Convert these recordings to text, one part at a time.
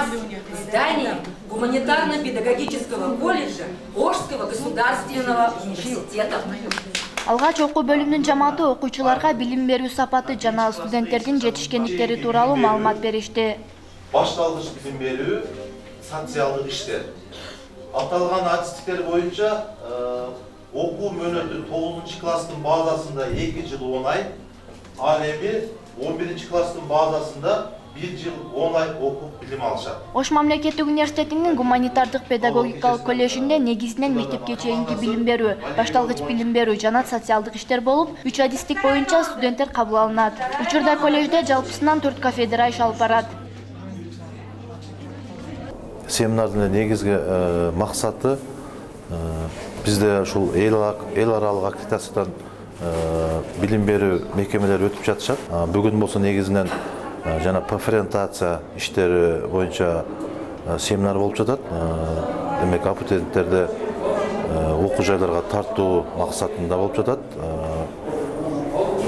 в здании гуманитарно-педагогического колледжа Ошского государственного университета. Алгач окуу бөлүмүнүн жамааты окуучуларга билим берүү сапаты жана студенттердин жетишкендиктери тууралуу маалымат беришти. Башталгыч билим берүү, социалдык иштер. Аталган адистиктер боюнча окуу мөөнөтү 9-класстын базасында 2 жыл 10 ай, ал эми 11-класстын базасында 1 жыл 10 ай окуп билим алышат. Ош мамлекеттик университетинин гуманитардык педагогикалык коллежинде негизинен мектепке чейинки билим берүү, башталгыч билим берүү жана социалдык иштер болуп, 3 адистик боюнча студенттер кабыл алынат. Учурда коллежде жалпысынан 4 кафедра иш алып барат. Семинардын негизги максаты бизде ушул эл аралык аккредитациядан билим берүү мекемелери өтүп жатышат. Бүгүн болсо негизинен жана профориентация иштери боюнча семинар болуп жатат. Демек абитуриенттерди окуу жайларга тартуу максатында болуп жатат.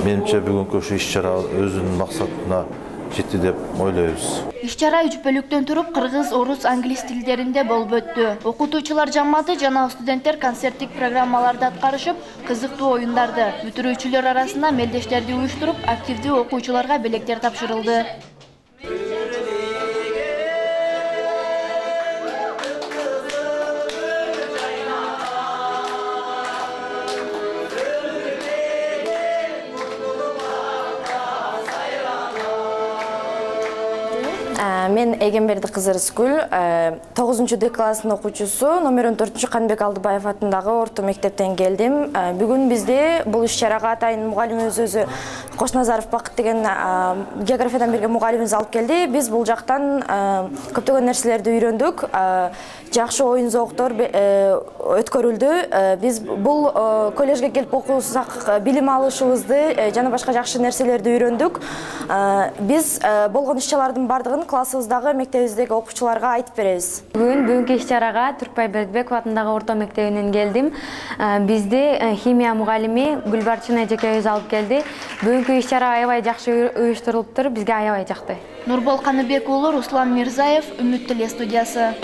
Менимче бүгүнкү ушу иш-чара өзүнүн максатына жетти деп ойлойбуз. Иш-чара 3 бөлүктөн туруп, кыргыз, орус, англис тилдеринде болуп өттү. Окутуучулар жамааты жана студенттер концерттик программаларды аткарышып, кызыктуу оюндарды, бүтүрүүчүлөр арасында мелдештерди уюштуруп, активдүү окуучуларга белектер тапшырылды. Мен Эгемберди кызы Рыскүл, 9-Д класстын окуучусу, номер 14 Канбек Алдыбаев атындагы орто мектептен келдим. Бүгүн бизде бул иш-чарага атайын мугалимибиз өзү Кошназаров Бакыт деген географиядан берген мугалимибиз алып келди. Биз бул жактан көптөгөн нерселерди үйрөндүк. Жакшы оюн зооктор өткөрүлдү. Биз бул коллежге келип окусак билим алышыбызды жана башка жакшы нерселерди үйрөндүк. Биз болгон иш-чаралардын бардыгын классыбыздагы мектебибиздеги окуучуларга айтып беребиз. Бүгүнкү иш-чарага Түркбай Бердибеков атындагы орто мектебинен келдим. Бизди химия мугалими Гүлбарчын эжекебиз алып келди. Бүгүнкү иш-чара аябай жакшы уюштурулуптур, бизге аябай жакты. Нурбол Каныбек уулу, Руслан Мирзаев, Үмүт Теле студиясы.